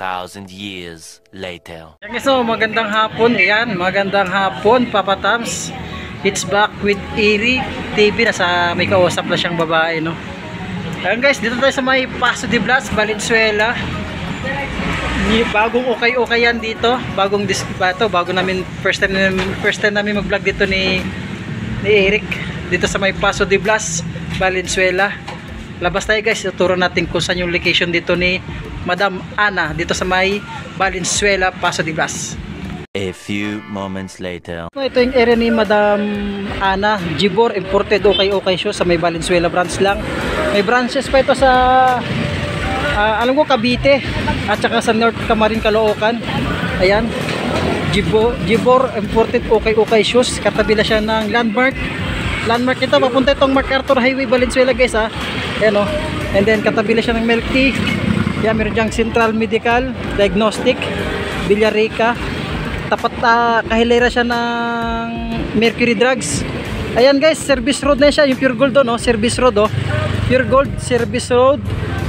2,000 years later. So, magandang hapon. Ayan, magandang hapon, Papa Tams. It's back with Eric TV. Nasa may kausap na siyang babae, no? Ayan guys, dito tayo sa may Paso de Blas, Valenzuela. Bagong okay yan dito. Bagong ito, bago namin first time namin mag-vlog dito ni Eric dito sa may Paso de Blas, Valenzuela. Labas tayo guys, tuturo natin kung saan yung location dito ni Madam Ana dito sa may Valenzuela, Paso de Blas. A few moments later. So, ito yung area ni Madam Ana, Gibor Imported okay show sa may Valenzuela branch lang. May branches pa ito sa alam ko Cavite at saka sa North Camarin, Caloocan. Ayan, Gibor Imported okay shoes. Katabi na siya ng landmark ito, papunta itong MacArthur Highway, Valenzuela guys ha. Ayan o, and then katabi na siya ng Milk Tea. Ayan, meron diyang Central Medical Diagnostic, Villarica. Tapat kahilera siya ng Mercury Drugs. Ayan guys, service road na siya, yung Pure Gold no, service road Pure Gold service road.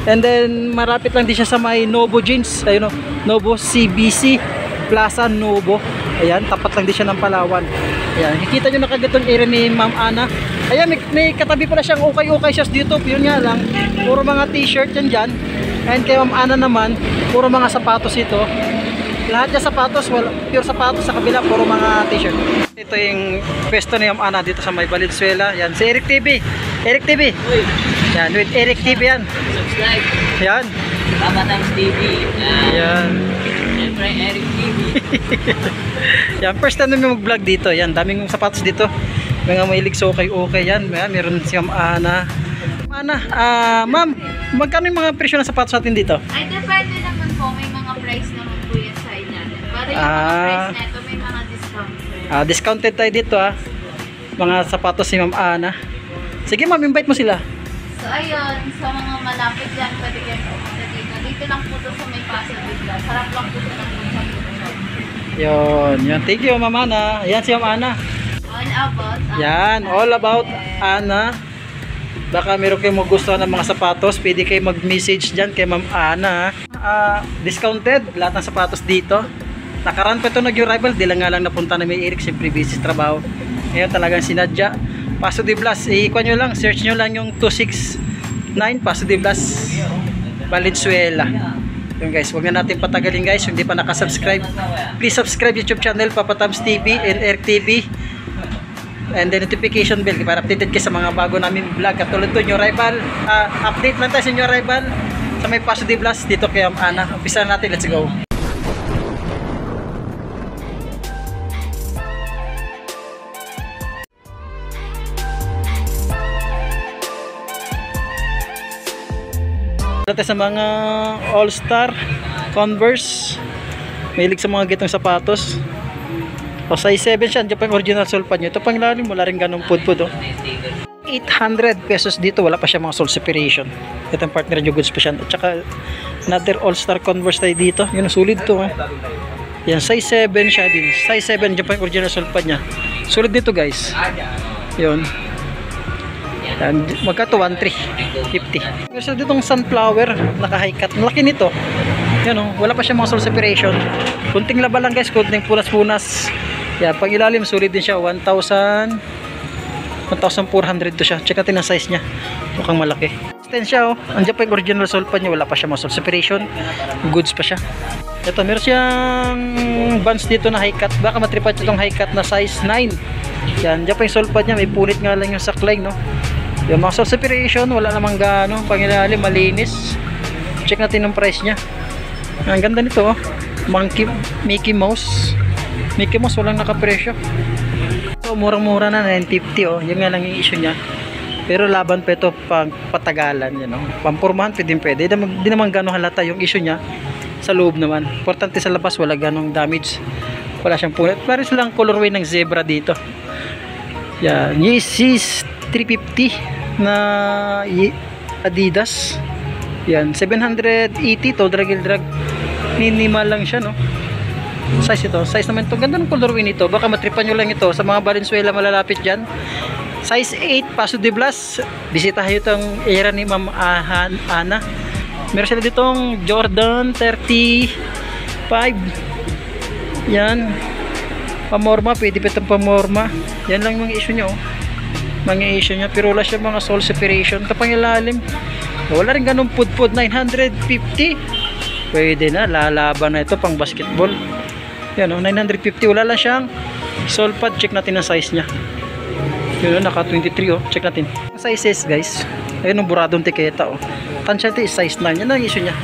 And then marapit lang din siya sa may Novo Jeans, ayun Novo CBC Plaza Novo. Ayan, tapat lang din siya ng Palawan. Ayan, nakikita nyo na kagad yung area ni Ma'am Ana. Ayan, may katabi pala siyang okay shoes dito. Yun nga lang, puro mga t-shirt yan dyan. And kay Ma'am Ana naman, puro mga sapatos ito. Lahat niya sapatos, pure sapatos, sa kabila puro mga t-shirt. Ito yung pwesto ni Ma'am Ana dito sa may Valenzuela. Yan, si Eric TV. Eric TV. Yan, with Eric TV yan. Subscribe. Yan. Papa Tams TV. Yan. Siyempre, Eric TV. Yan, first time namin mag-vlog dito. Yan, daming sapatos dito. Mga mahilig so okay. Yan, meron si Ma'am Ana. Ma'am, magkano yung mga presyo ng sapatos natin dito? Ay, depende naman po. May mga price naman po yung side natin. Para yung mga price neto, may mga discount. Discounted tayo dito mga sapatos ni Ma'am Ana. Sige ma'am, invite mo sila. So ayun, sa mga malapit dyan, pwede kayo pumunta dito. Dito lang po to sa may Paso de Blas. Harap lang po ito ng Busan. Yun. Thank you Ma'am Ana. Yan si Ma'am Ana. All about Yan, all about Ana. Baka meron kayong magustuhan ng mga sapatos, pwede kayo mag-message dyan kay Ma'am Ana. Discounted, lahat ng sapatos dito. Nakaraan pa ito nag-arrival, di lang nga lang napunta na may Eric, siyempre busy trabaho. Ngayon talagang sinadya. Paso de Blas, ikuha nyo lang, search nyo lang yung 269 Paso de Blas, Valenzuela. Yun guys, huwag na natin patagalin guys, hindi pa nakasubscribe. Please subscribe YouTube channel, Papa Tams TV and Eric TV. And the notification bell para updated kayo sa mga bago namin vlog. Katulad to yung arrival, update lang tayo sa inyo arrival sa may Paso de Blas dito kay Ma'am Ana. Umpisa natin, let's go. Dito sa mga All-Star Converse, mahilig sa mga gitong sapatos. O size 7 siya, dyan pa yung original sole pad nyo. Ito pang lalim, wala rin ganong pudpud 800 pesos dito, wala pa siya mga sole separation. Ito yung partner nyo goods pa siya. At saka another All-Star Converse tayo dito. Yun, sulit to Yan, size 7 siya din. Size 7, dyan pa yung original sole pad nya. Sulit dito guys. Yun. Yan, magka to 1,350. Meron siya ditong sunflower, naka-high cut. Malaki nito. Yan wala pa siya mga sole separation. Kunting laba lang guys, kunting punas-punas. Yan, pag ilalim sulit din siya. 1,400 to siya. Check natin ang size niya. Mukhang malaki. Stand siya Andiyan pa yung original sole pad niya, wala pa siya mga sole separation. Goods pa siya. Ito, meron siyang bands dito na high cut. Baka matripat itong high cut na size 9. Yan, dyan pa yung sole pad niya, may punit nga lang yung saklay Yung mga sole separation, wala namang gano. Pangilalim, malinis. Check natin yung price niya. Ang ganda nito Mickey Mouse. Mickey Mouse, walang nakapresyo. So, murang-mura na, 950 Yung nga lang yung issue niya. Pero laban pa ito pang patagalan. Pampurmahan, pwede. Di naman gano'ng halata yung issue niya. Sa loob naman. Importante sa labas, wala ganong damage. Wala siyang punit. Pares lang colorway ng zebra dito. Yan, Yeezys 350 na Adidas. Yan, 780 to drag. Minimal lang siya size ito, size naman ito. Ganda ng colorway nito, baka matripan nyo lang ito sa mga Valenzuela malalapit dyan. Size 8 Paso de Blas. Bisitahin itong era ni Ma'am Ana. Meron sila ditong Jordan 35. Yan. Pamorma, pwede pa itong pamorma. Yan lang yung mga issue niya, oh. Mga issue niya, pero wala siya mga sole separation. Tapang ilalim, wala rin ganun pudpud. 950. Pwede na, lalaban na ito pang basketball. Yan, oh, 950. Wala lang siyang sole pad. Check natin ang size niya. Yun, naka 23, oh. Check natin ang sizes, guys. Ayun, ang buradong tiketa, oh. Tansya ito is size 9. Yan ang issue niya,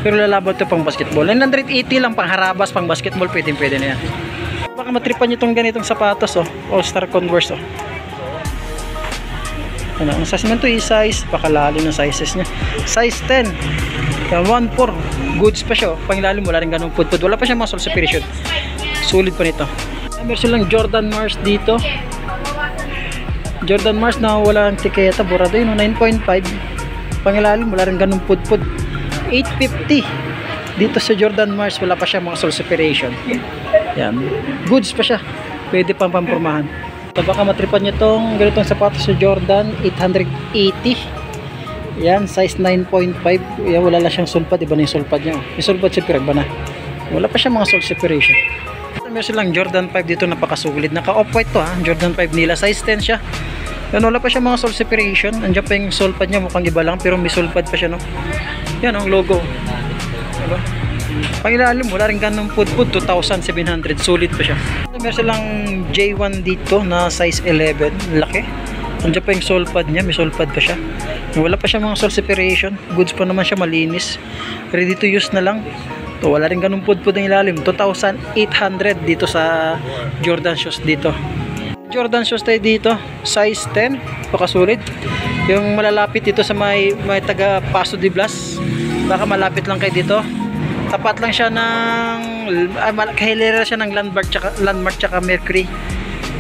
pero lalaban ito pang basketball. 980 lang pang harabas, pang basketball. Pwede na yan. Baka matripan nyo itong ganitong sapatos, oh. All-Star Converse, oh. Ano, ang size naman ito is size, pakalalim ng sizes niya. Size 10. Yan, 1.4. Goods pa siya, oh. Pangilalim, wala rin ganun pudpud. Wala pa siya mga sole separation. Sulit pa nito. Meron silang Jordan Mars dito. Jordan Mars na wala ang tiketa, burado yun, 9.5. Pangilalim, wala rin ganun pudpud. 850. Dito sa Jordan Mars, wala pa siya mga sole separation. Yan, goods pa siya, pwede pang pampurmahan. So baka matripan nyo itong ganitong sapatos sa Jordan 880. Yan, size 9.5. Yan, wala lang siyang sulpad, iba na yung sulpad niya. Yung sulpad siya, piragba na. Wala pa siya mga sole separation. Meron silang Jordan 5 dito, napakasulit. Naka off-white to, ha. Jordan 5 nila, size 10 siya. Yan, wala pa siya mga sole separation. Andiyan pa yung sulpad niya, mukhang iba lang, pero may sulpad pa siya, no. Yan, ang logo. Diba? Pangilalim, wala rin ganong pudpud. 2,700, sulit pa siya. Meron silang J1 dito na size 11, laki. Andiyan pa yung sole pad niya, may sole pad pa siya. Wala pa siya mga sole separation, goods pa naman siya, malinis, ready to use na lang. To, wala rin ganong pudpud ng ilalim. 2,800 dito sa Jordan shoes dito. Jordan shoes tayo dito, size 10, pakasulit. Yung malalapit dito sa may taga Paso de Blas, baka malapit lang kayo dito. Tapat lang siya ng kahilera siya ng Landmark tsaka Mercury.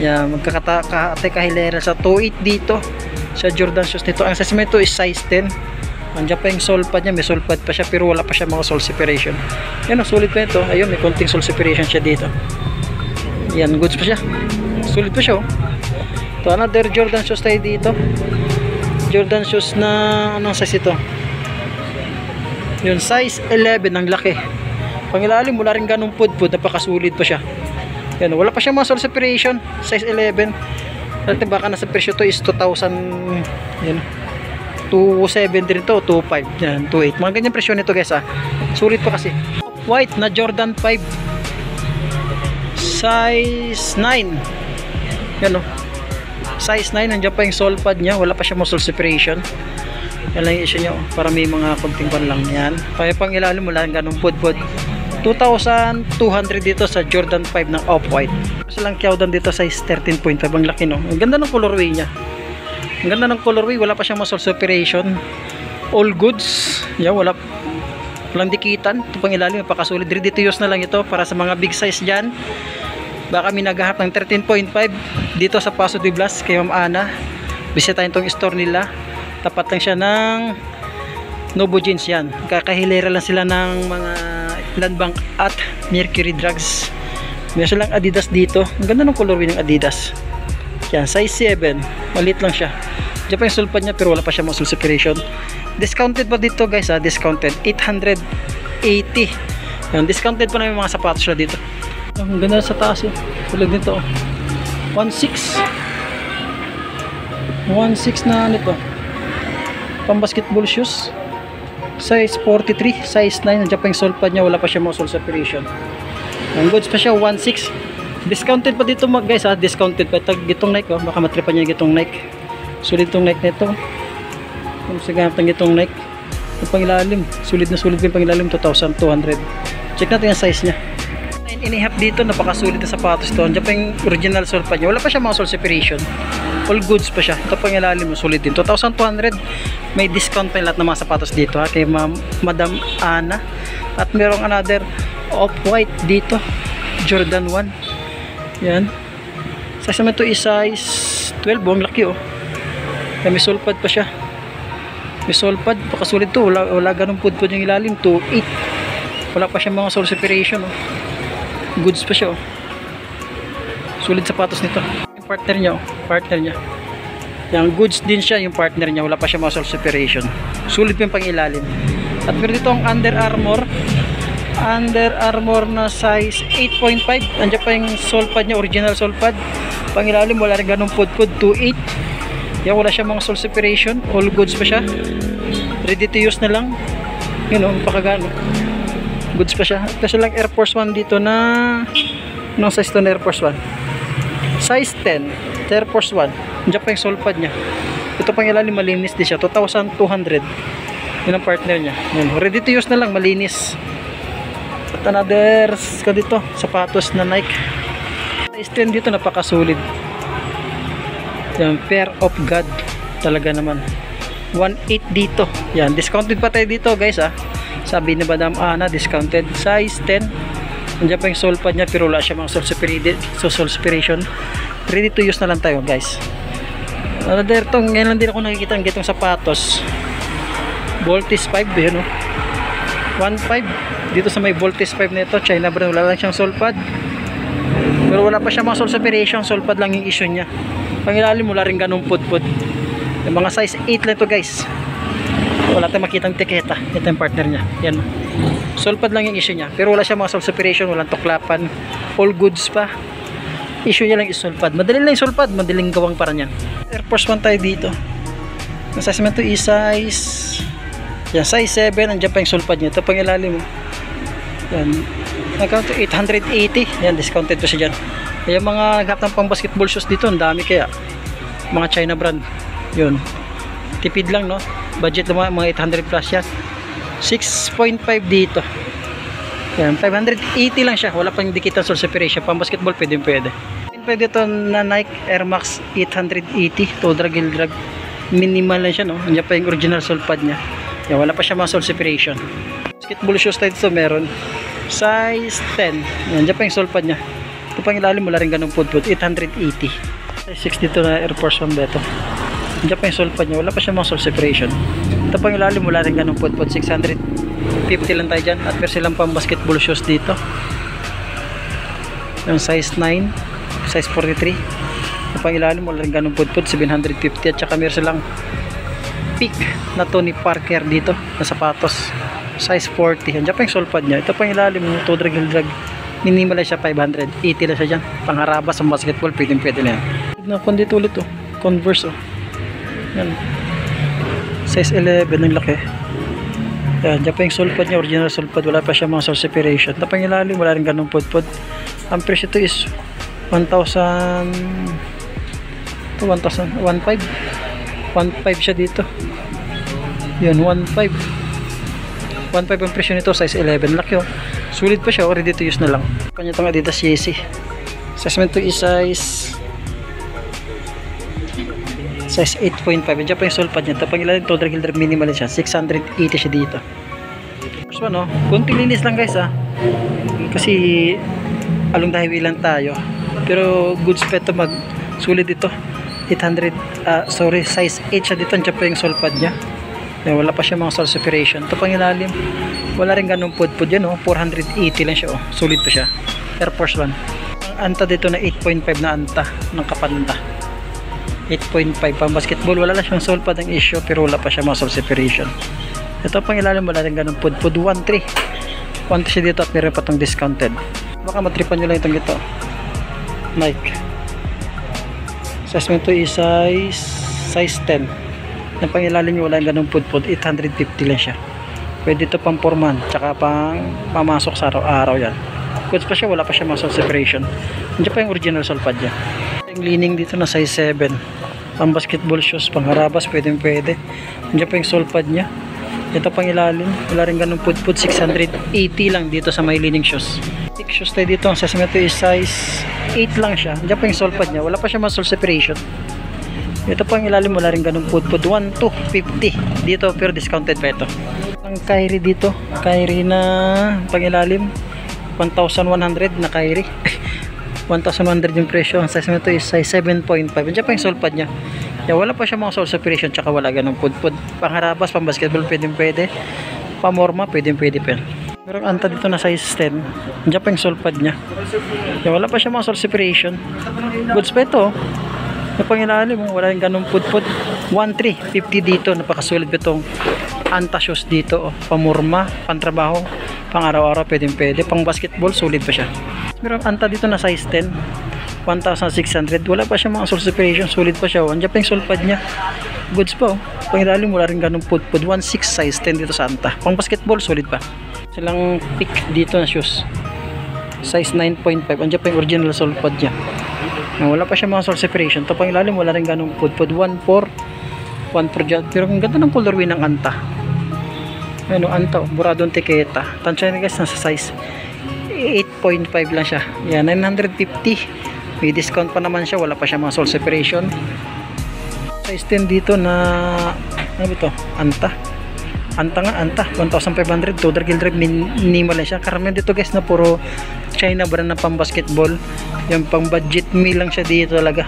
Yan, magkakate kahilera sa 2.8 dito sa Jordan shoes nito. Ang size nito is size 10. Andiyan pa yung sole pad niya, may sole pad pa siya, pero wala pa siya mga sole separation. Yan, oh, sulit pa ito. Ayun, may konting sole separation siya dito. Yan, goods pa siya, sulit pa siya, oh. So another Jordan shoes tayo dito. Jordan shoes na anong size ito? Yun, size 11, ang laki. Pangilalim, wala rin ganong pudpud, napakasulit pa siya. Yan, wala pa siya mga sole separation, size 11. Dati baka nasa presyo to is 2,000, yan, 2.7 din to, 2.5, yan, 2.8. Mga ganyan presyo nito, guys, ha. Sulit pa kasi. White na Jordan 5, size 9. Yan, oh. Size 9, nandiyan pa yung sole pad niya, wala pa siya mga sole separation. Yan lang yung issue nyo, para may mga konting pan lang yan. Kaya pang ilalim, wala ganong pudpud. 2,200 dito sa Jordan 5 ng off-white. Silang Kyawdan dito size 13.5, ang laki, no. Ang ganda ng colorway niya. Ang ganda ng colorway, wala pa siyang mga sole separation. All goods. Yan, walang dikitan. Ito pang ilalim, napakasulit. Ready to use na lang ito para sa mga big size dyan. Baka may naghahanap ng 13.5 dito sa Paso de Blas kay Ma'am Ana. Bisitahin tong store nila. Tapat lang siya ng Novo Jeans, yan. Kakahilera lang sila ng mga Landbank at Mercury Drugs. Meron silang Adidas dito. Ang ganda ng colorway ng Adidas. Yan, size 7. Maliit lang siya. Diyan pa yung sulpad niya, pero wala pa siya mga sole separation. Discounted pa dito, guys, ha? Discounted. 880. Yan, discounted pa na yung mga sapatos sila dito. Ang ganda sa taas, eh. Tulad nito, oh. 1.6 na nito. Pang basketball shoes, size 43, size 9. Nandiyan pa yung sole pad niya, wala pa siya mga sole separation. Ang goods pa siya, 1.6. Discounted pa dito, guys, ha. Discounted pa. Gitong Nike, oh. Baka matripan niya gitong Nike. Sulit itong Nike nito. Kung sa gamit ng gitong Nike, yung pangilalim, sulit na sulit yung pangilalim, 2,200. Check natin yung size niya. 9.5 dito, napakasulit na sapatos to. Andiyan pa yung original sole pad niya, wala pa siya mga sole separation. All goods pa siya. Ito pang ilalim, sulit din. 2,200. May discount pa yung lahat ng mga sapatos dito, ha, kay Madam Ana. At merong another off-white dito, Jordan 1. Yan. Size naman ito is size 12. Ang laki, oh. Kaya may sole pad pa siya. May sole pad, pakasulit to. Wala ganong pudpud yung ilalim. 2.8. Wala pa siya mga sole separation, oh. Goods pa siya, oh. Sulit sapatos nito. Yung partner niya, oh. Partner niya. Yung goods din siya, yung partner niya. Wala pa siya mga sole separation. Sulit yung pang ilalim. At meron dito ang Under Armour na size 8.5. Andiyan pa yung sole pad niya, original sole pad. Pangilalim wala rin ganung pudpud, 2.8. Yan, wala siya mga sole separation, all goods pa siya. Ready to use na lang. Yun o, pakagano. Goods pa siya. Kasi lang Air Force 1 dito na anong size to na Air Force 1? Size 10 Air Force 1. Andiyan pa yung sole pad niya. Ito pang ilalim malinis din siya, 2,200. Yun ang partner niya. Yun. Ready to use na lang, malinis. At another ka dito, sapatos na Nike. Size 10 dito, napakasulit. Yan, pair of God. Talaga naman. 1.8 dito. Yan, discounted pa tayo dito guys ah. Sabi ni Madam Ana, discounted. Size 10. Andiyan pa yung sole pad niya, pero wala siya mga sole separation. Ready to use na lang tayo guys. Another tong, ngayon lang din ako nakikita ang gitong sapatos. Voltis 5 yun oh. 1.5 dito sa may Voltis 5 nito, China brand, wala lang siyang sole pad. Pero wala pa siya mga sole separation, sole pad lang yung issue niya. Pangilalim wala rin ganung pudpud. Yung mga size 8 lang ito guys. Wala tayong makitang tiketa. Ito yung partner niya. Yan. Sole pad lang yung issue niya. Pero wala siya mga sole separation, walang tuklapan. All goods pa. Issue niya lang is sole pad. Madali lang yung sole pad, madaling gawang para niyan. Air Force 1 tayo dito. Ang size naman ito is size, yan, size 7. Andiyan pa yung sole pad niya. Ito pang ilalim mo. Yan. Nagkaunt 880. Yan, discounted to siya dyan. Kaya mga naghanap ng pang basketball shoes dito, ang dami kaya. Mga China brand. Yun. Tipid lang no. Budget naman mga 800 plus yan. 6.5 dito. Yan, 580 lang siya. Wala pang dikitan sole separation. Pang basketball pwede. Pwede ito na Nike Air Max 880. To drag and drag. Minimal lang siya no. Nandiyan pa yung original sole pad niya. Yan, wala pa siya mga sole separation. Basketball shoes tayo dito meron. Size 10. Yan, nandiyan pa yung sole pad niya. Ito pang ilalim wala rin ganung pudpud. 880. Size 6 dito na Air Force 1 beto. Nandiyan pa yung sole pad niya. Wala pa siya mga sole separation. Ito pang ilalim wala rin ganung pudpud. 650 lang tayo dyan. At meron silang pang basketball shoes dito. Yung size 9. Size 43. Ito pang ilalim wala rin ganung pudpud. 750. At saka meron silang peak na Tony Parker dito na sapatos. Size 40. Nandiyan pa yung sole pad niya. Ito pang ilalim yung to drag and drag. Minimal siya 580 lang siya dyan. Pangharabas ang basketball. Pwede na yan. Tignan dito ulit oh. Converse oh. Yan. Size 11 ang laki. Yan. Diyan pa yung sole pad niya. Original sole pad. Wala pa siya mga sole separation. Ito pang ilalim. Wala rin ganung pudpud. Ang presyo ito is 1,000 ito 1,000 1.5 siya dito. Yun 1.5 ang presyo nito. Size 11 laki oh. Sulit pa siya, ready to use na lang. Kanya itong Adidas Yeezy. Size nito is size 8.5. Diyan pa yung sole pad niya. Tapang ilalim to drag minimal siya. 680 siya dito. First one oh. Kunting linis lang guys ah. Kasi along the highway lang tayo. Pero goods pa ito, mag sulit ito. 800 size 8 siya dito. Diyan pa yung sole pad niya. Wala pa siya mga sole separation. Ito pang ilalim wala rin ganung pudpud yan oh. 480 lang siya oh. Sulit pa siya. Air Force 1. Ang anta dito na 8.5 na anta ng kapanda. 8.5 pang basketball. Wala lang siyang sole pad ang issue, pero wala pa siya mga sole separation. Ito pang ilalim wala rin ganung pudpud. 1.3 siya dito at meron pa itong discounted. Baka matripan nyo lang itong ito. Nike. Size nito is size 10. Ang pang ilalim nyo wala rin ganung pudpud. 850 lang siya. Pwede ito pang forman, tsaka pang pamasok sa araw-araw yan. Goods pa siya, wala pa siya mga sole separation. Nandiyan pa yung original sole pad niya. Yung leaning dito na size 7. Pang basketball shoes, pang harabas, pwede. Nandiyan pa yung sole pad niya. Ito pang ilalim, wala rin ganung pudpud. 680 lang dito sa may leaning shoes. Thick shoes tayo dito, ang size nito is size 8 lang siya. Nandiyan pa yung sole pad niya, wala pa siya mga sole separation. Ito pang ilalim, wala rin ganung pudpud. 1,250 dito, pero discounted pa ito. Ang Kyrie dito, Kyrie na pang ilalim 1,100 na Kyrie. 1,100 yung presyo. Ang size nito is size 7.5. Diyan pa yung sole pad niya. Wala pa siya mga sole separation, tsaka wala ganung pudpud. Pangharabas, pang basketball pwede. Pamorma pwede pa. Pero ang anta dito na size 10. Diyan pa yung sole pad niya. Wala pa siya mga sole separation. Goods pa ito. Yung pangilalim, wala rin ganun pudpud. 1,350 dito, napakasulit itong Anta shoes dito, pamurma, pantrabaho, pang araw-araw, pwede, pang basketball, sulit pa siya. Meron Anta dito na size 10, 1,600, wala pa siya mga sole separation, sulit pa siya. Andiyan pa yung sole pad niya, goods pa. Pangilalim, wala rin ganun pudpud. 1,6 size 10 dito sa Anta, pang basketball, sulit pa. Silang pick dito na shoes, size 9.5, andiyan pa yung original sole pad niya. Wala pa siya mga sole separation. Ito pang ilalim, wala rin ganung pudpud. 1,4 dyan. Pero ang ganda ng colorway ng Anta. Ano, Anta, buradong tiketa. Tansya nyo guys, nasa size 8.5 lang siya. Yan, 950. May discount pa naman siya. Wala pa siya mga sole separation. Size 10 dito na, ano ito? Anta. Anta nga, Anta. 1,500. Total gill drive. Minimal lang siya. Karamihan dito guys na puro China brand na pang basketball. Yung pang budget meal lang siya dito talaga.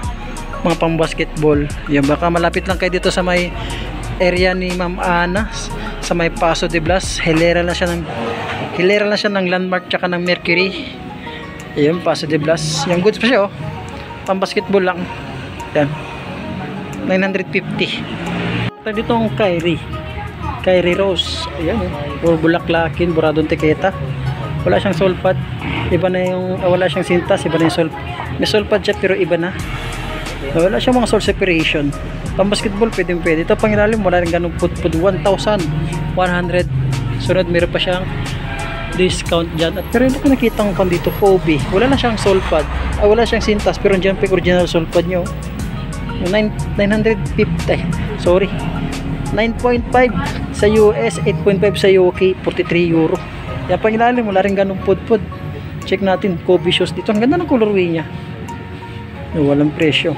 Mga pang basketball. Yung baka malapit lang kayo dito sa may area ni Ma'am Ana, sa may Paso de Blas. Hilera lang siya ng Landmark tsaka ng Mercury. Ayun, Paso de Blas. Yung goods pa siya oh. Pang basketball lang. Yan. 950. Ito dito ang Kyrie Rose. Ayan oh. Puro bulaklakin, buradong tiketa. Wala siyang sole pad. Iba na yung, wala siyang sintas, iba na yung sole. May sole pad siya pero iba na. Wala siyang mga sole separation. Pang basketball, pwede. Ito pang ilalim, wala rin ganun pudpud. 1,100. Sunod, meron pa siyang discount dyan. At pero hindi ko nakita ang pan dito, Kobe. Wala na siyang sole pad. Wala siyang sintas, pero dyan pa yung original sole pad nyo. 950. Sorry. 9.5 sa US, 8.5 sa UK, 43 euro. Yan pang ilalim, wala rin ganun pudpud. Check natin, Kobe shoes dito. Ang ganda ng colorway niya. Walang presyo.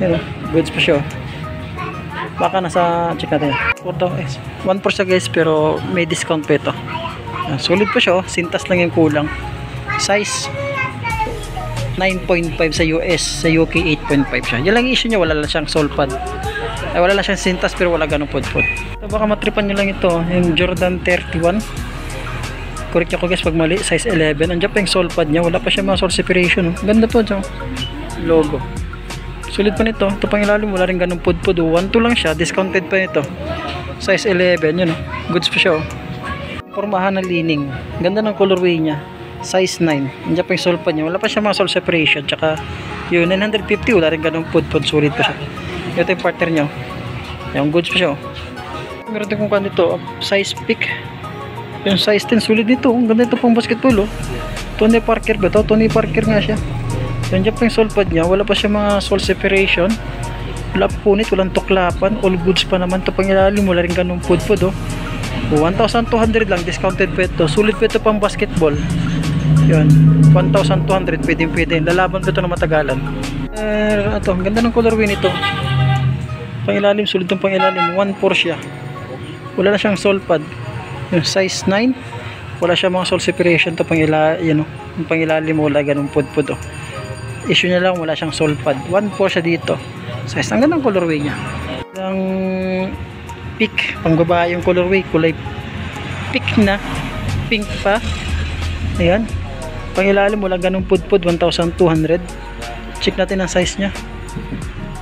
Yan, goods pa siya. Baka nasa, check natin. 1 for siya guys, pero may discount pa ito. Solid pa siya, sintas lang yung kulang. Size 9.5 sa US, sa UK 8.5 siya. Yan lang yung issue niya, wala lang siyang sole pad. Wala lang siyang sintas pero wala ganong pudpud. So baka matripan nyo lang ito, yung Jordan 31. Correct ako guys pag mali, size 11. Andiyan pa yung sole pad niya, wala pa siya mga sole separation. Ganda po ito, logo. Sulit pa nito. Ito pang ilalim, wala rin ganong pudpud. 1,2 lang siya, discounted pa nito. Size 11, yun. Goods pa siya. Pormahan na lining. Ganda ng colorway niya. Size 9. Andiyan pa yung sole pad niya. Wala pa siya mga sole separation. Tsaka yun, 950. Wala rin ganong pudpud. Sulit pa siya. Ito yung partner niya. Yung goods pa siya. Meron din kung dito, size pick. Yung size 10, sulit dito. Ang ganda ito pang basketball. Tony Parker ba ito? Tony Parker nga siya. Nandiyan pa yung sole pad niya, wala pa siya mga sole separation, wala punit, walang tuklapan, all goods pa naman. Ito pang ilalim, wala rin ganung pudpud 1,200 lang, discounted pa ito. Sulit pa ito pang basketball. Yun, 1,200, pwede. Lalaban ko ito na matagalan. Ito, ang ganda ng colorway nito. Pang ilalim, sulit itong pang ilalim, 1,4 siya. Wala na siyang sole pad. Yung size 9, wala siya mga sole separation. Ito pang ilalim, yung pang ilalim, wala ganung pudpud issue niya lang, wala siyang sole pad. 1,4 siya dito. Size, ang gandang colorway niya. Ang pink, pang babae yung colorway, kulay pink na, pink pa. Ayan. Pang ilalim, wala ganung pudpud, 1,200. Check natin ang size niya.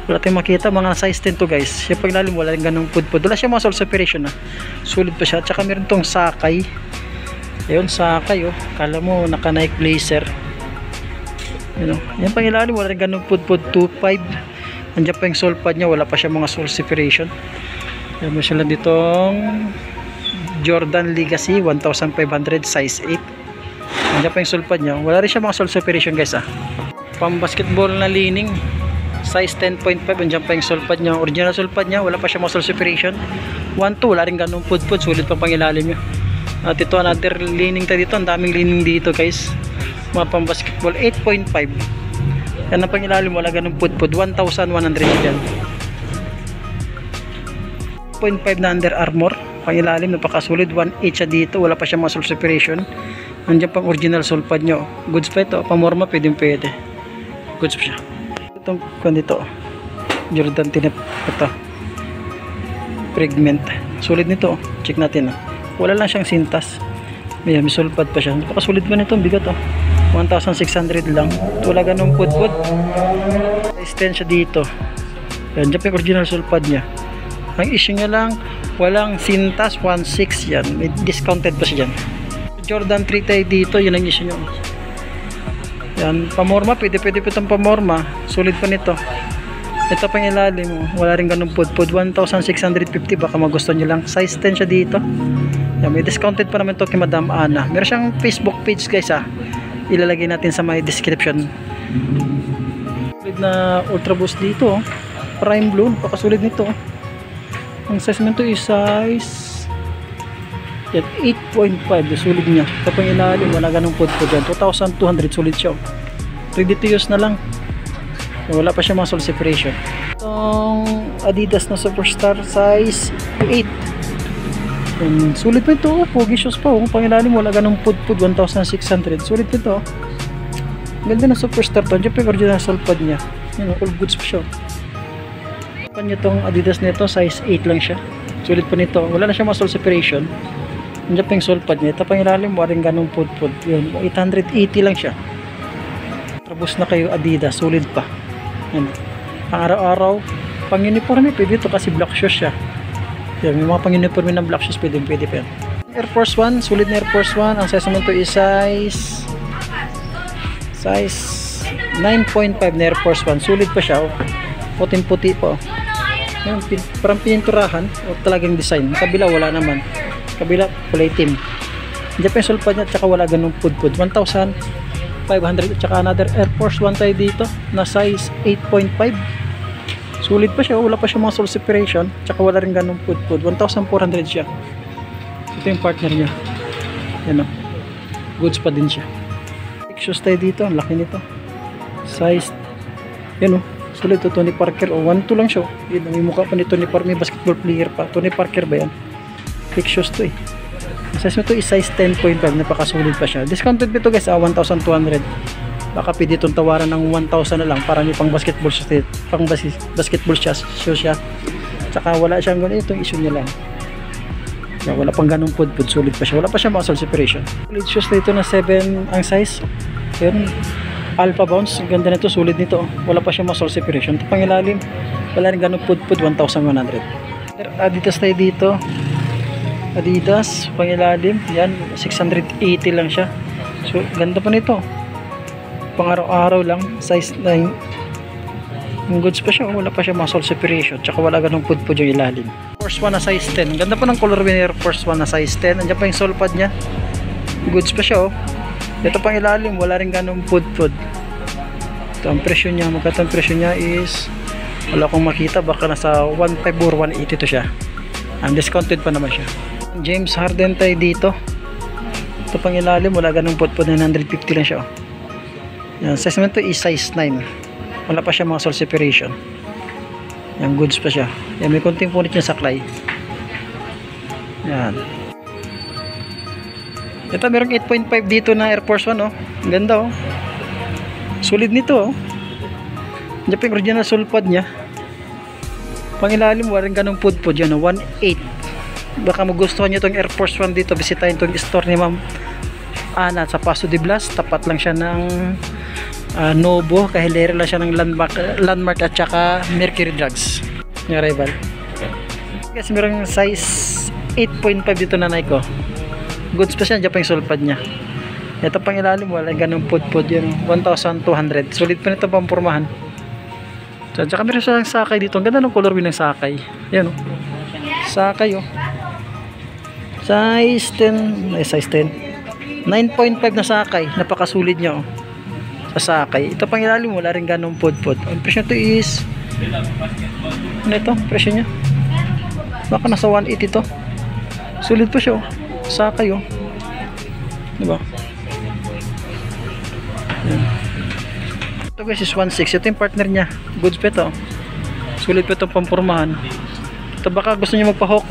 Wala tayong makita, mga size 10 to guys. Siya pang ilalim, wala ganung pudpud. Wala siya mga sole separation na. Sulit pa siya. Tsaka meron tong sakay. Ayun, sakay Kala mo, naka Nike Blazer. Yan pang ilalim, wala rin ganun pudpud, 2.5. Andiyan pa yung sole pad niya, wala pa siya mga sole separation. Yan mo sila ditong Jordan Legacy 1,500 size 8. Andiyan pa yung sole pad niya, wala rin siya mga sole separation guys Pang basketball na lining, size 10.5. Andiyan pa yung sole pad niya, original sole pad niya, wala pa siya mga sole separation. 1,2, wala rin ganun pudpud, sulit pa pang ilalim niya. At ito another lining tayo dito, ang daming lining dito guys. Mga pang basketball 8.5. Yan ang pang ilalim, wala ganun pudpud, 1,100 yan. 0.5 na Under Armour pang ilalim, napakasulit. 1.8 siya dito, wala pa siya mga sole separation. Nandiyan pang original sole pad nyo. Goods pa ito, pamorma, pwede. Goods pa siya. Itong dito Jordan tinip, ito Fragment, sulit nito. Check natin wala lang siyang sintas. May sole pad pa siya, napakasulit pa nito, bigat 1,600 lang. Wala ganun pudpud. Size 10 siya dito. Yan, dyan pa yung original sulpad niya. Ang issue niya lang, walang sintas, 1.6 yan. May discounted pa siya dyan. Jordan 3 tayo dito, yun ang issue niya. Yan, pamorma, pwede pa itong pamorma. Sulit pa nito. Ito pang ilalim mo, wala rin ganun pudpud. 1,650, baka magusto nyo lang. Size 10 siya dito. Yan, may discounted pa naman to kay Madam Ana. Meron siyang Facebook page guys ha. Ilalagay natin sa my description. Sulit na Ultra Boost dito. Prime Blue, pakasulit nito. Ang size nito is size 8.5. Sulit niya. Ito pang ilalim, wala ganung pudpud yan. 2,200 sulit siya. Ready to use na lang. Wala pa siya mga sole separation. Itong Adidas na Superstar size 8. Sulit pa ito. Pogi shoes pa. Pangilalim wala ganung pudpud. 1,600. Sulit pa ito. Ganda na Superstar to. Diyan pa yung original sole pad niya. Yan, all goods pa siya. Pan itong Adidas nito size 8 lang siya. Sulit pa nito. Wala na siya mga sole separation. Diyan pa yung sole pad niya. Ito pangilalim wala rin ganung pudpud. Yan, 880 lang siya. Trabos na kayo Adidas. Sulit pa. Yan. Pang araw-araw, pang uniforme pwede ito kasi black shoes siya. Yan, may mga pang uniforme ng black shoes pwede pa yan. Air Force 1, sulit na Air Force 1. Ang size naman ito is size 9.5 na Air Force 1. Sulit pa siya. Puting puti po. Yan, parang pininturahan o talagang design. Kabila wala naman. Kabila kulay team. Diyan pa yung sulpad niya at saka wala ganung pudpud. 1,500 at saka another Air Force 1 tayo dito na size 8.5. Sulit pa siya, wala pa siya mga sole separation at saka wala rin ganung pudpud. 1,400 siya. Ito yung partner niya. Yan o, goods pa din siya. Shoes tayo dito, ang laki nito. Size, yan o, sulit to. Tony Parker o 1.2 lang siya. Yan, may mukha pa ni Tony Parker, may basketball player pa. Tony Parker ba yan? Fake shoes to eh. Size mo ito is size 10.5. Napakasulit pa siya. Discounted ito guys 1,200. Baka pwede itong tawaran ng 1,000 na lang para may pang basketball shoes. Pang basketball shoes siya. Tsaka wala siyang ganun. Itong issue niya lang. Wala pang ganung pudpud. Sulit pa siya. Wala pa siya mga sole separation. Sulit shoes dito na 7 ang size. Yun. Alpha Bounce. Ganda nito. Sulit nito. Wala pa siya mga sole separation. Ito pang ilalim. Wala rin ganung pudpud. 1,100. Adidas tayo dito. Adidas, pangilalim, yan, 680 lang siya. So, ganda pa nito. Pang araw-araw lang, size 9. Yung goods pa siya, wala pa siya mga sole separation. Tsaka wala ganung pudpud yung ilalim. Force 1 na size 10. Ganda pa ng color winner Force 1 na size 10. Andiyan pa yung sole pad niya. Goods pa siya, oh. Ito pang ilalim, wala rin ganung pudpud. Ito ang presyo niya, magkatang presyo niya is, wala akong makita, baka nasa 1.5 or 1.80 to siya. Ang discounted pa naman siya. James Harden tayo dito. Ito pang ilalim, wala ganung pudpud, 950 lang siya. Yan, size naman ito is size 9. Wala pa siya mga sole separation. Yan, goods pa siya. Yan, may konting punit niya saklay. Yan. Ito, merong 8.5 dito na Air Force 1, oh. Ang ganda, oh. Solid nito, oh. Diyan pa yung original sole pad niya. Pang ilalim, wala rin ganung pudpud. Yan, oh, 1.8. Baka magustuhan nyo itong Air Force 1 dito, bisitahin itong store ni Ma'am Ana sa Paso de Blas. Tapat lang siya ng Novo, kahilera lang siya ng Landmark at saka Mercury Drugs yung rival. Kasi merong size 8.5 dito na Nike, oh. Goods pa siya, dyan pa yung sole pad nya. Ito pang ilalim, wala ganung pudpud yun, 1,200. Sulit pa nito pampurmahan. So, tsaka meron siya ng sakay dito. Ang ganda ng color ng sakay. Yan, oh. Sakay, oh. Size 10, size 10. 9.5 na sakay. Napakasulit niya, oh. Sa sakay. Ito pang ilalim, wala rin ganong pudpud. Ang presyo nito is, ano ito? Presyo niya? Baka nasa 180 to. Sulit pa siya, oh. Sakay, oh. Diba? Yan. Ito guys is 1.6. Ito yung partner niya. Goods pa ito. Sulit pa itong pampurmahan. Ito baka gusto niyo magpa-hook,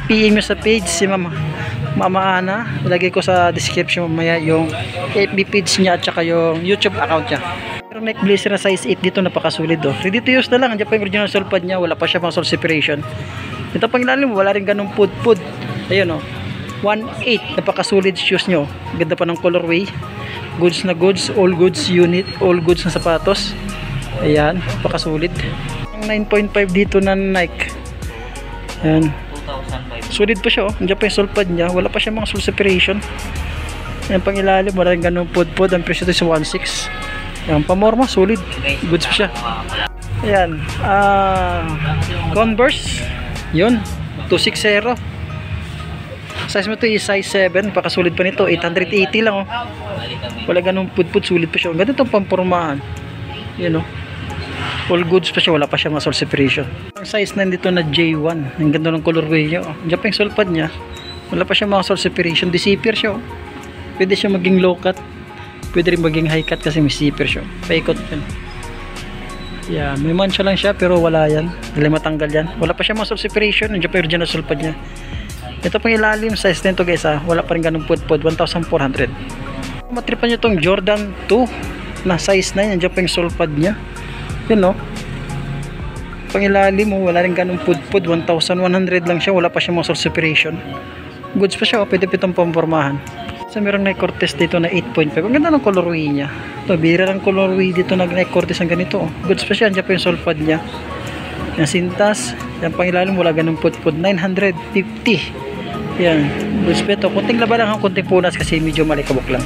PM nyo sa page si Mama Ana. Ilagay ko sa description mamaya yung FB page niya at saka yung YouTube account niya. Pero neck blazer na size 8 dito, napakasulit, oh. Ready to use na lang. Andiyan pa yung original sole pad niya. Wala pa siya pang sole separation. Ito pang ilalim, wala rin ganung pudpud. Ayun, oh. 1.8. Napakasulit shoes nyo. Ganda pa ng colorway. goods na goods, all goods unit, all goods na sapatos. Ayan, pakasulit. Ang 9.5 dito na Nike. Ayan. 2,500. Solid pa siya oh. Andiyan pa yung sole pad niya. Wala pa siya mga sole separation. Ayan pang ilalim. Wala rin ganun pod-pod. Ang presyo ito sa 1.6. Ayan, pamorma. Solid. Goods pa siya. Ayan. Converse. Yun. 260. Size mo ito is size 7. Pakasulit pa nito. 880 lang oh. Wala ganun pod-pod. Sulit pa siya. Ang ganda itong pampormahan. Yun oh. All goods pa siya, wala pa siya mga sole separation. Ang size na dito na J1, ang ganda ng colorway niya. Oh. Diyan pa yung sole pad niya, wala pa siya mga sole separation. Di zipper siya. Oh. Pwede siya maging low cut, pwede rin maging high cut kasi may zipper siya. Paikot yan. Yeah, may mancha lang siya pero wala yan. Dali matanggal yan. Wala pa siya mga sole separation. Diyan pa yung original sole pad niya. Ito pang ilalim, size nito guys ha. Wala pa rin ganun pod-pod, 1,400. Matripan nyo itong Jordan 2 na size 9. Diyan pa yung sole pad niya. Yun no, pangilalim mo, wala rin ganun pod-pod, 1,100 lang siya, wala pa siya mga sole separation. Goods pa siya, pwede pitong pampormahan. So meron Nike Cortez dito na 8.5, ang ganda ng colorway niya. Ito, bira ng colorway dito na Nike Cortez ang ganito. Goods pa siya, andyan pa yung sole pad niya. Yung sintas, yung pangilalim wala ganun pod-pod, 950. Yan, goods pa ito. Kunting laba lang, kunting punas kasi medyo malikabok lang.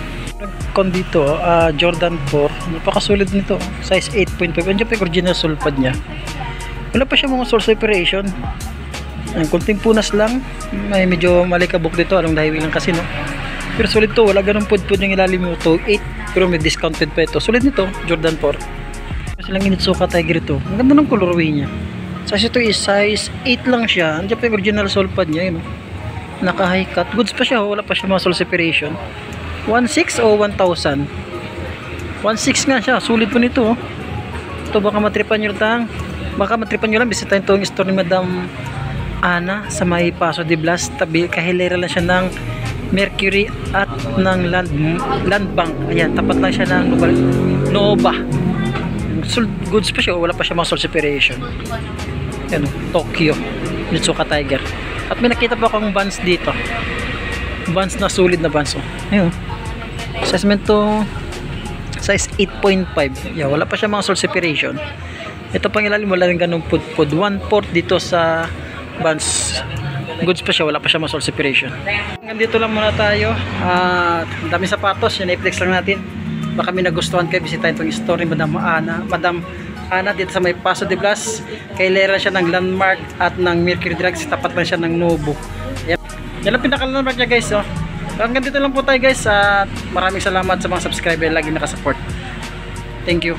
Kon dito, Jordan 4, napakasulit nito, size 8.5. Andiyan pa yung original sole pad niya. Wala pa siya mga sole separation. Ang kunting punas lang, may medyo malikabok dito, anong dahiwi lang kasi no. Pero solid to, wala ganun pod-pod yung ilalim mo to 8, pero may discounted pa ito. Solid nito, Jordan 4. Kasi lang Initsuka Tiger ito. Ang ganda ng colorway niya. Size ito is size 8 lang siya. Andiyan pa yung original sole pad niya, yun, no? Naka high cut. Goods pa siya, wala pa siya mga sole separation. 1.6 o 1,000? 1.6 nga siya, sulit po nito oh. Ito baka matripan nyo lang, bisitahin ito yung store ni Madam Ana sa may Paso de Blas. Tabi, kahilera lang siya ng Mercury at ng Land Bank. Ayan, tapat lang siya ng Nova. Goods pa siya, wala pa siya mga sole separation. Ayan, Tokyo Initsuka Tiger. At may nakita pa akong Vans dito, Vans na solid na Vans oh. Ayun, size to size 8.5. Yeah, wala pa siya mga sole separation. Ito pang ilalim, wala rin ganung pod-pod. 1/4 dito sa Vans. Goods pa siya, wala pa siya mga sole separation. Hanggang dito lang muna tayo. Dami sapatos, yun i-flex lang natin. Baka may nagustuhan kayo, bisitahin itong store ni Madam Ana dito sa may Paso de Blas. Kailera siya ng Landmark at ng Mercury Drugs. Tapat lang siya ng Novo. Yan ang pinaka-landmark niya guys oh. Hanggang dito lang po tayo guys at maraming salamat sa mga subscriber lagi nakasupport. Thank you.